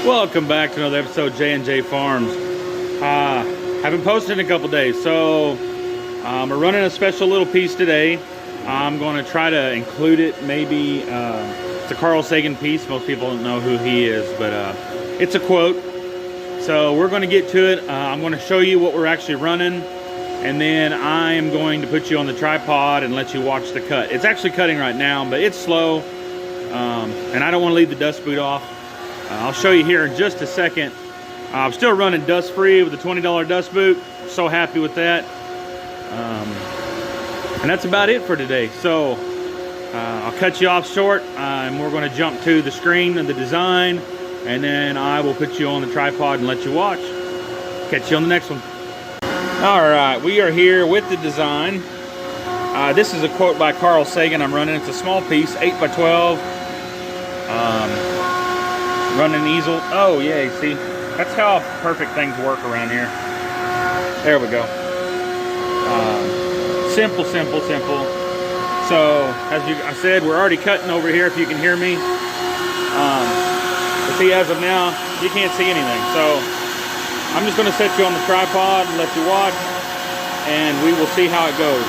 Welcome back to another episode of J&J Farms. Haven't posted in a couple days, so we're running a special little piece today. I'm going to try to include it. Maybe it's a Carl Sagan piece. Most people don't know who he is, but it's a quote. So we're going to get to it. I'm going to show you what we're actually running, and then I am going to put you on the tripod and let you watch the cut. It's actually cutting right now, but it's slow, and I don't want to leave the dust boot off. I'll show you here in just a second. I'm still running dust free with a $20 dust boot. So happy with that. And that's about it for today. So I'll cut you off short, and we're going to jump to the screen and the design, and then I will put you on the tripod and let you watch. Catch you on the next one. All right, we are here with the design. This is a quote by Carl Sagan I'm running. It's a small piece, 8 by 12. Running easel. Oh yeah, see, that's how perfect things work around here. There we go. Simple. So as I said, we're already cutting over here, if you can hear me. But see, as of now, you can't see anything. So I'm just going to set you on the tripod and let you watch, and we will see how it goes.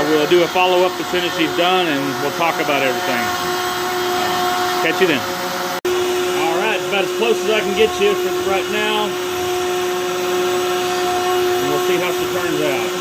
We'll do a follow-up as soon as she's done, and we'll talk about everything. Catch you then. About as close as I can get you for right now, and we'll see how she turns out.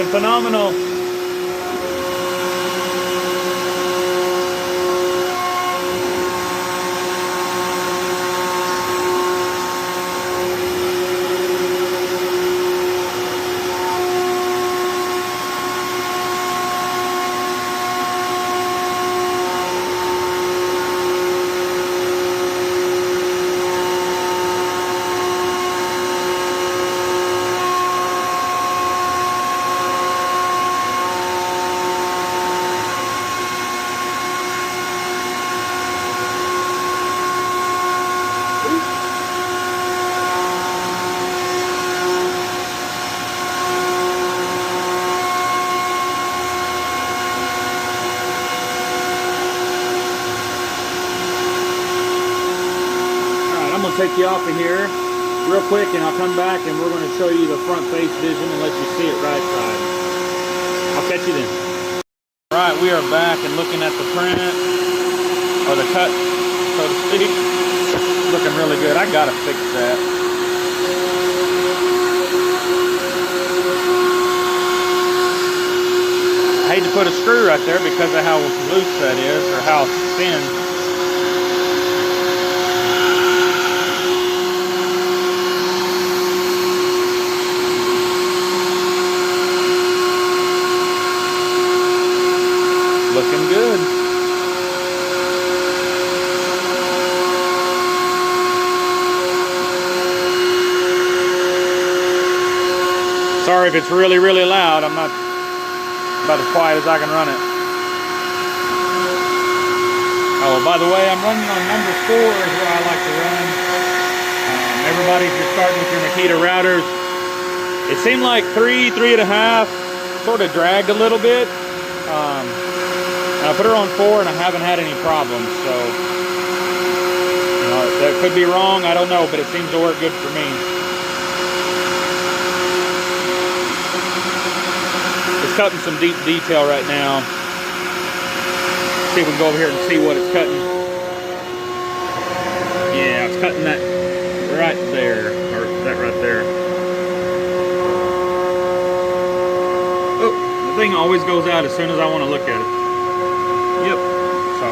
looking phenomenal. Take you off of here real quick, and I'll come back and we're going to show you the front face vision and let you see it right side. I'll catch you then. All right, we are back and looking at the print, or the cut, so to speak. Looking really good. I gotta fix that. I hate to put a screw right there because of how loose that is, or how thin. Looking good. Sorry if it's really, really loud. I'm not about as quiet as I can run it. Oh, by the way, I'm running on number 4 is what I like to run. Everybody, if you're starting with your Makita routers, it seemed like 3.5 sort of dragged a little bit. I put her on 4 and I haven't had any problems, so you know, that could be wrong, I don't know, but it seems to work good for me. It's cutting some deep detail right now. See if we can go over here and see what it's cutting. Yeah, it's cutting that right there, or that right there. Oh, the thing always goes out as soon as I want to look at it. Yep. So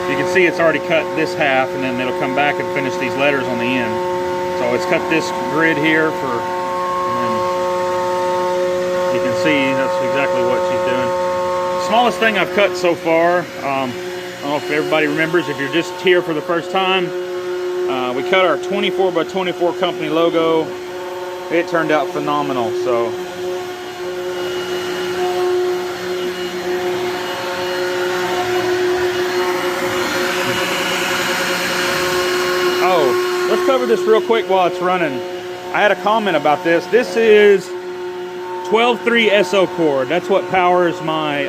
you can see it's already cut this half, and then it'll come back and finish these letters on the end. So it's cut this grid here for, and then you can see that's exactly what she's doing. Smallest thing I've cut so far. I don't know if everybody remembers. If you're just here for the first time, we cut our 24x24 company logo. It turned out phenomenal. So. Oh, let's cover this real quick while it's running. I had a comment about this. This is 12.3 SO cord. That's what powers my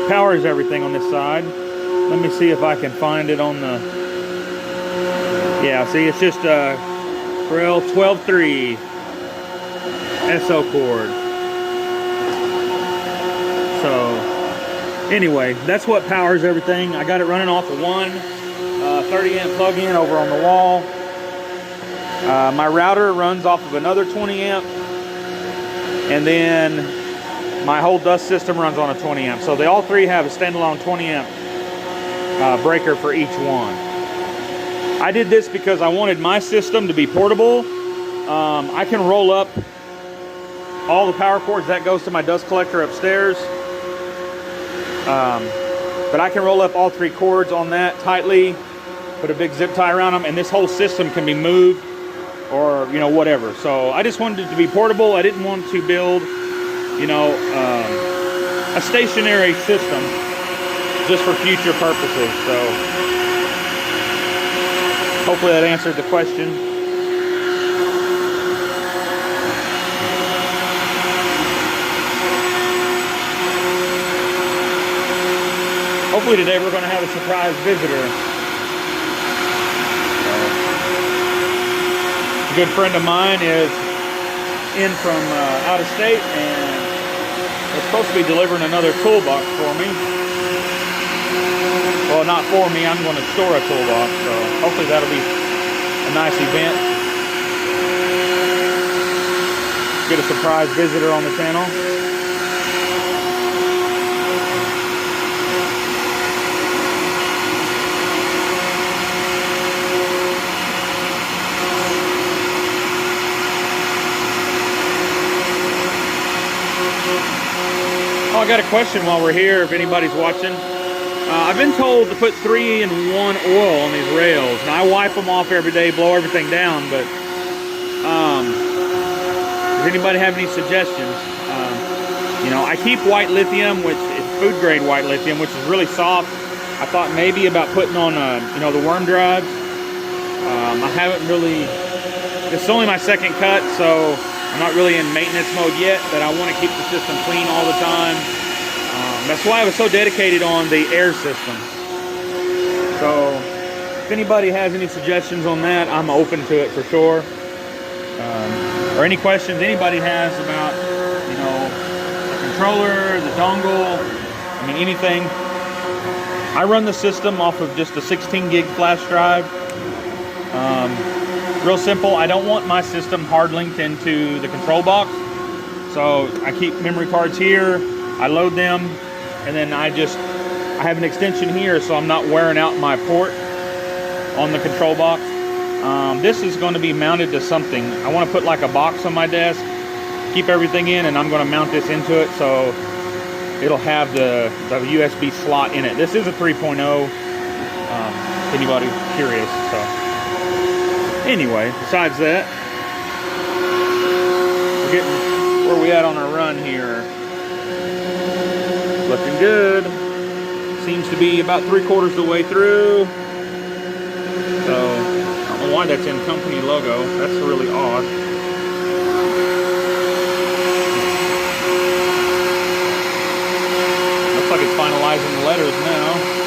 powers everything on this side. Let me see if I can find it on the. Yeah, see, it's just a Corel 12.3 SO cord. So anyway, that's what powers everything. I got it running off of one 30 amp plug-in over on the wall. My router runs off of another 20 amp, and then my whole dust system runs on a 20 amp. So they all three have a standalone 20 amp breaker for each one. I did this because I wanted my system to be portable. I can roll up all the power cords. That goes to my dust collector upstairs. But I can roll up all three cords on that tightly, put a big zip tie around them, and this whole system can be moved, or you know, whatever. So I just wanted it to be portable. I didn't want to build, you know, a stationary system just for future purposes. So hopefully that answered the question. Hopefully today we're going to have a surprise visitor. A good friend of mine is in from out of state, and they're supposed to be delivering another toolbox for me. Well, not for me, I'm going to store a toolbox, so hopefully that'll be a nice event. Get a surprise visitor on the channel. I got a question while we're here, if anybody's watching. I've been told to put 3-in-1 oil on these rails. Now, I wipe them off every day, blow everything down, but does anybody have any suggestions? You know, I keep white lithium, which is food grade white lithium, which is really soft. I thought maybe about putting on, you know, the worm drives. I haven't really, it's only my second cut, so I'm not really in maintenance mode yet, but I want to keep the system clean all the time. That's why I was so dedicated on the air system. So if anybody has any suggestions on that, I'm open to it for sure. Or any questions anybody has about, you know, the controller, the dongle, I mean anything. I run the system off of just a 16 gig flash drive. Real simple. I don't want my system hard linked into the control box, so I keep memory cards here. I load them, and then I have an extension here, so I'm not wearing out my port on the control box. This is going to be mounted to something. I want to put like a box on my desk, keep everything in, and I'm going to mount this into it so it'll have the USB slot in it. This is a 3.0, if anybody's curious. So anyway, besides that, we're getting where we at on our run here. Looking good. Seems to be about 3/4 of the way through. So I don't know why that's in company logo. That's really odd. Looks like it's finalizing the letters now.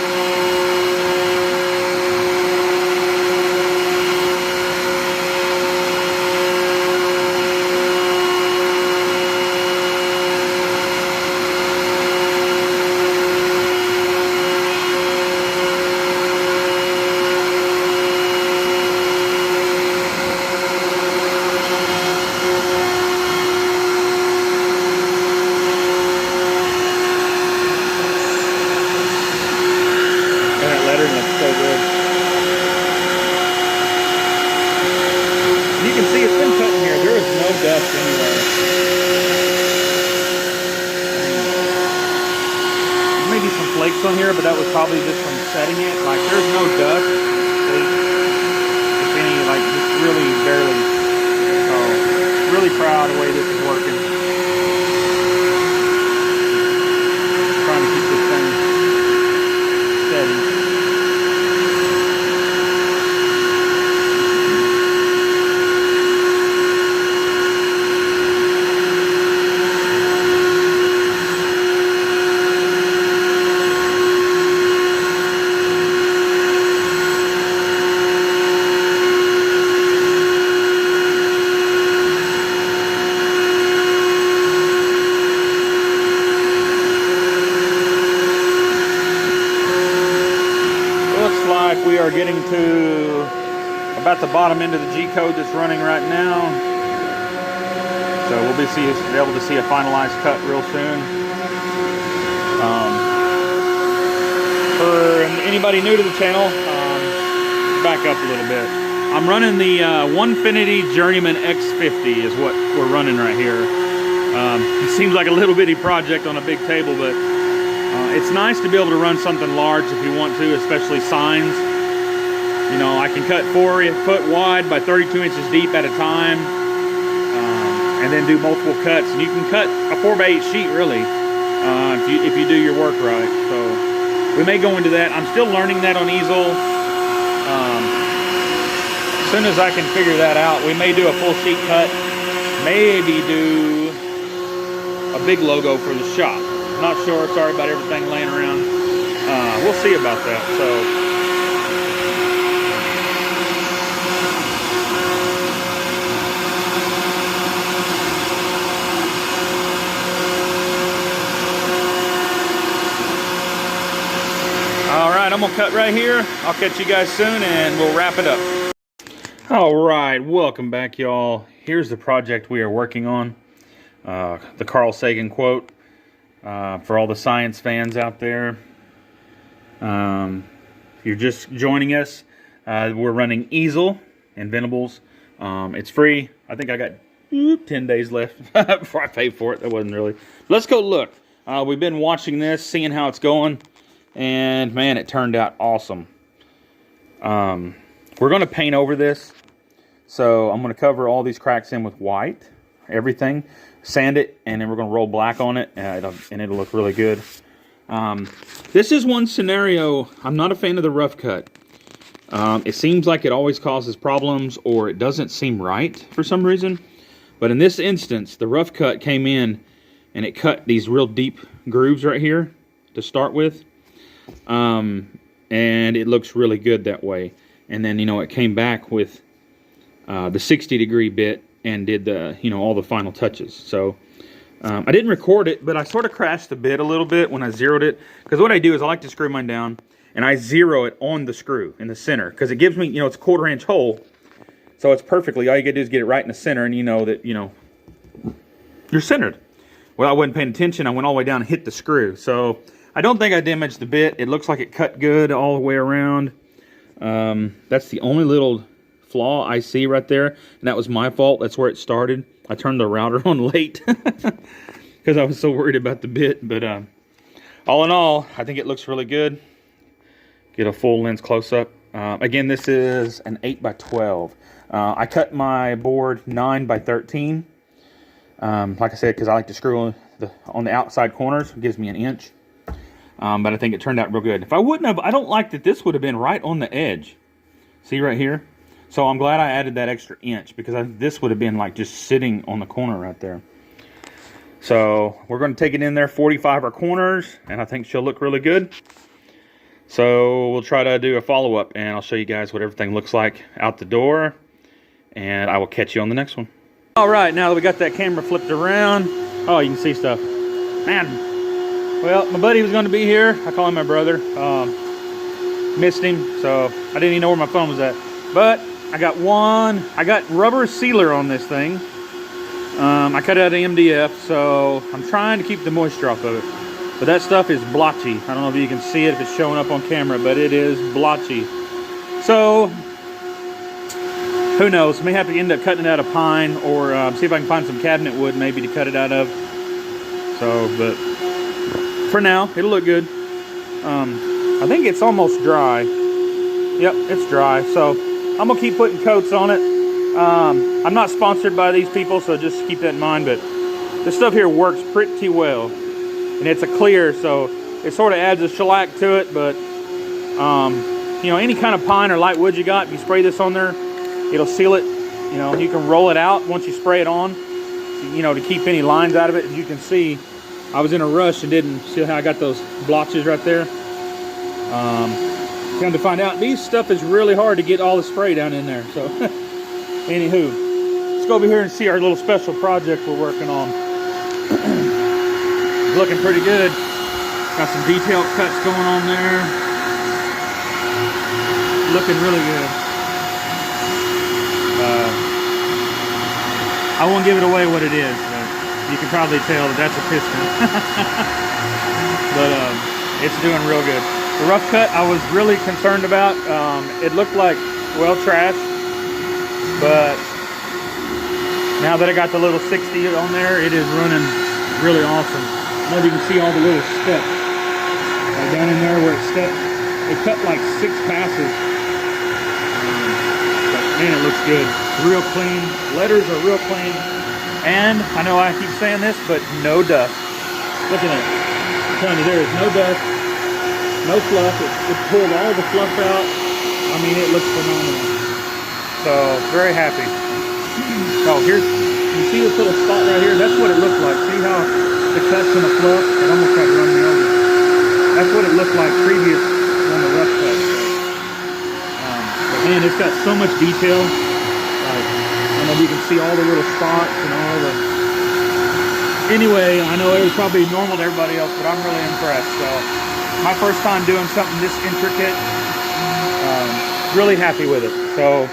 Dust anywhere. Maybe some flakes on here, but that was probably just from setting it. Like, there's no dust. If any, like, just really barely. So, really proud of the way this is working. Trying to keep this thing steady. We are getting to about the bottom end of the G-code that's running right now. So we'll be able to see a finalized cut real soon. For anybody new to the channel, back up a little bit. I'm running the Onefinity Journeyman X50 is what we're running right here. It seems like a little bitty project on a big table, but it's nice to be able to run something large if you want to, especially signs. You know, I can cut 4 foot wide by 32 inches deep at a time, and then do multiple cuts. And you can cut a 4x8 sheet really, if you do your work right. So we may go into that. I'm still learning that on easel. As soon as I can figure that out, we may do a full sheet cut. Maybe do a big logo for the shop. Not sure. Sorry about everything laying around. We'll see about that. So. All right, I'm gonna cut right here. I'll catch you guys soon and we'll wrap it up. All right, welcome back, y'all. Here's the project we are working on. The Carl Sagan quote for all the science fans out there. If you're just joining us, we're running easel and Venables. It's free. I think I got 10 days left before I pay for it. That wasn't really. Let's go look. We've been watching this, seeing how it's going, and man, it turned out awesome. We're going to paint over this, so I'm going to cover all these cracks in with white, everything, sand it, and then we're going to roll black on it, and it'll look really good. This is one scenario. I'm not a fan of the rough cut. It seems like it always causes problems, or it doesn't seem right for some reason. But in this instance, the rough cut came in and it cut these real deep grooves right here to start with. And it looks really good that way. And then, it came back with the 60-degree bit and did the, all the final touches. So I didn't record it, but I sort of crashed the bit a little bit when I zeroed it. Because what I do is I like to screw mine down and I zero it on the screw in the center. Because it gives me, it's a 1/4-inch hole. So it's perfectly, all you gotta do is get it right in the center, and you know that, you're centered. Well, I wasn't paying attention. I went all the way down and hit the screw. So I don't think I damaged the bit. It looks like it cut good all the way around. That's the only little flaw I see right there. And that was my fault. That's where it started. I turned the router on late because I was so worried about the bit. But all in all, I think it looks really good. Get a full lens close-up. Again, this is an 8x12. I cut my board 9x13. Like I said, because I like to screw on the outside corners. It gives me 1 inch. But I think it turned out real good. If I wouldn't have, I don't like that this would have been right on the edge. See right here? So I'm glad I added that extra inch, because this would have been like just sitting on the corner right there. So we're going to take it in there 45 corners, and I think she'll look really good. So we'll try to do a follow-up, and I'll show you guys what everything looks like out the door, and I will catch you on the next one. All right, now that we got that camera flipped around, oh, you can see stuff. Man, well, my buddy was going to be here. I call him my brother. Missed him, so I didn't even know where my phone was at. But I got rubber sealer on this thing. I cut out an MDF, so I'm trying to keep the moisture off of it. But that stuff is blotchy. I don't know if you can see it, if it's showing up on camera, but it is blotchy. So, who knows? May have to end up cutting it out of pine, or see if I can find some cabinet wood maybe to cut it out of. So, but for now, it'll look good. I think it's almost dry. Yep, it's dry. So, I'm going to keep putting coats on it. I'm not sponsored by these people, so just keep that in mind. But this stuff here works pretty well. And it's a clear, so it sort of adds a shellac to it. But, any kind of pine or light wood you got, if you spray this on there, it'll seal it. You can roll it out once you spray it on, to keep any lines out of it. As you can see, I was in a rush and didn't see how I got those blotches right there. Come to find out, these stuff is really hard to get all the spray down in there. So, anywho, let's go over here and see our little special project we're working on. It's looking pretty good. Got some detailed cuts going on there. Looking really good. I won't give it away what it is, but you can probably tell that that's a piston. But it's doing real good. The rough cut I was really concerned about. It looked like, well, trash. But now that I got the little 60 on there, it is running really awesome. I don't know if you can see all the little steps down in there where it stepped. It cut like 6 passes. But man, it looks good. Real clean. Letters are real clean. And I know I keep saying this, but no dust. Look at it. I'm telling you, there is no dust, no fluff. It pulled all the fluff out. I mean, it looks phenomenal. So, very happy. Oh, you see this little spot right here? That's what it looked like. See how the cuts and the fluff? It almost got run me over. That's what it looked like previous on the rough cut. But man, it's got so much detail. I don't know if you can see all the little spots and all the... Anyway, I know it was probably normal to everybody else, but I'm really impressed. So, my first time doing something this intricate. Really happy with it. So,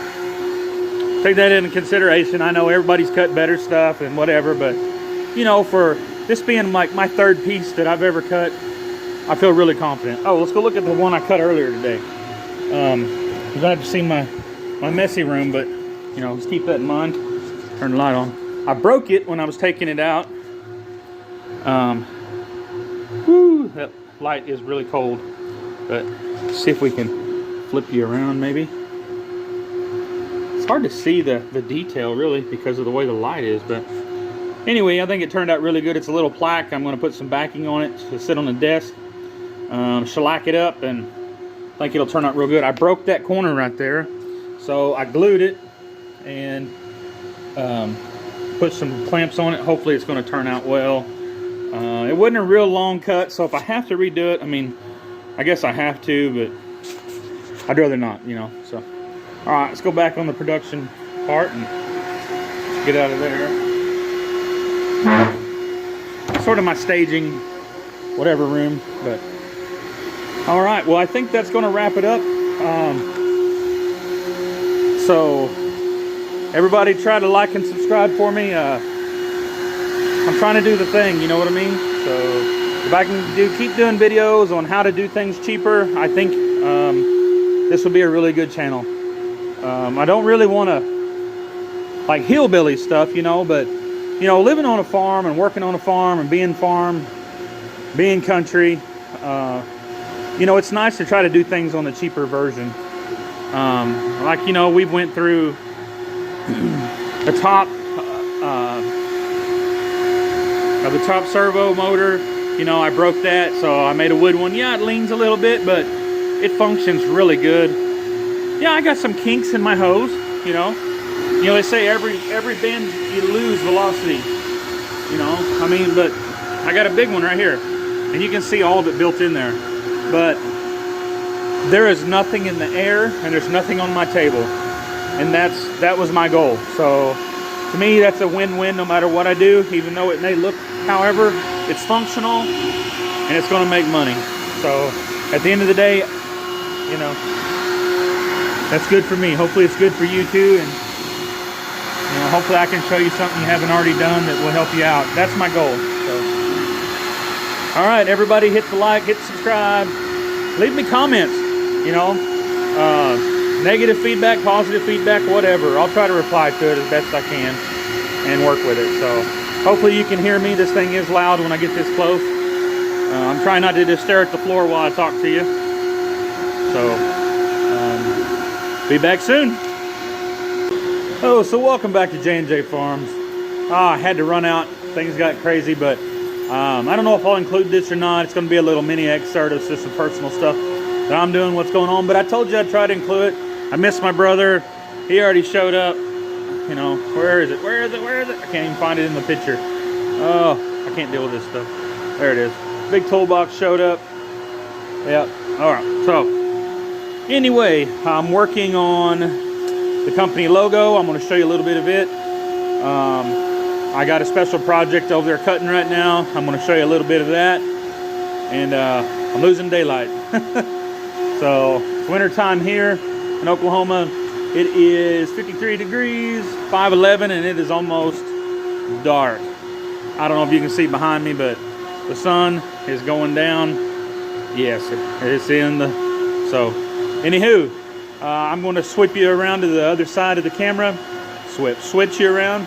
take that into consideration. I know everybody's cut better stuff and whatever, but for this being like my 3rd piece that I've ever cut, I feel really confident. Oh, let's go look at the one I cut earlier today. I'm glad to see my messy room, but let's keep that in mind. Turn the light on. I broke it when I was taking it out. light is really cold. But see if we can flip you around maybe. It's hard to see the detail really because of the way the light is, but anyway, I think it turned out really good. It's a little plaque. I'm going to put some backing on it to sit on the desk, shellac it up, and I think it'll turn out real good. I broke that corner right there, so I glued it and put some clamps on it. Hopefully it's going to turn out well. It wasn't a real long cut, so if I have to redo it, I mean, I guess I have to, but I'd rather not, you know. So, all right, let's go back on the production part and get out of there. Sort of my staging, whatever room, but all right. Well, I think that's going to wrap it up. So, everybody, try to like and subscribe for me. I'm trying to do the thing, you know what I mean? So, if I can keep doing videos on how to do things cheaper, I think this will be a really good channel. I don't really want to like hillbilly stuff, you know, but you know, living on a farm and working on a farm and being country, you know, it's nice to try to do things on the cheaper version. Like, you know, we went through the top of the top servo motor. You know, I broke that, so I made a wood one. Yeah, it leans a little bit, but it functions really good. Yeah, I got some kinks in my hose, you know. You know, they say every bend you lose velocity, you know. I mean, but I got a big one right here, and you can see all of it built in there. But there is nothing in the air, and there's nothing on my table, and that was my goal. So to me, that's a win-win no matter what I do, even though it may look, however, it's functional, and it's going to make money. So at the end of the day, you know, that's good for me. Hopefully it's good for you too, and you know, hopefully I can show you something you haven't already done that will help you out. That's my goal. So, all right, everybody, hit the like, hit the subscribe, leave me comments. You know, negative feedback, positive feedback, whatever. I'll try to reply to it as best I can and work with it. So hopefully you can hear me. This thing is loud when I get this close. I'm trying not to just stare at the floor while I talk to you. So. Be back soon. Oh, so welcome back to J&J Farms. I had to run out. Things got crazy, but I don't know if I'll include this or not. It's going to be a little mini excerpt of just some personal stuff that I'm doing, what's going on. But I told you I'd try to include it. I missed my brother. He already showed up. You know, where is it? Where is it? Where is it? I can't even find it in the picture. Oh, I can't deal with this stuff. There it is. Big toolbox showed up. Yep. All right. So. Anyway, I'm working on the company logo. I'm going to show you a little bit of it. I got a special project over there cutting right now. I'm going to show you a little bit of that. And I'm losing daylight. So, it's winter time here in Oklahoma. It is 53 degrees, 5:11, and it is almost dark. I don't know if you can see behind me, but the sun is going down. Yes, it's in the... So... Anywho, I'm going to switch you around to the other side of the camera, switch you around,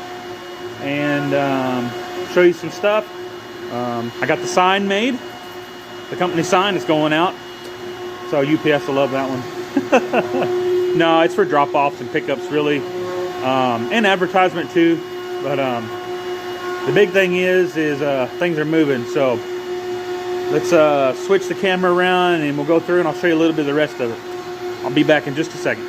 and show you some stuff. I got the sign made. The company sign is going out, so UPS will love that one. No, it's for drop-offs and pickups, really, and advertisement too. But the big thing is things are moving. So let's switch the camera around, and we'll go through, and I'll show you a little bit of the rest of it. I'll be back in just a second.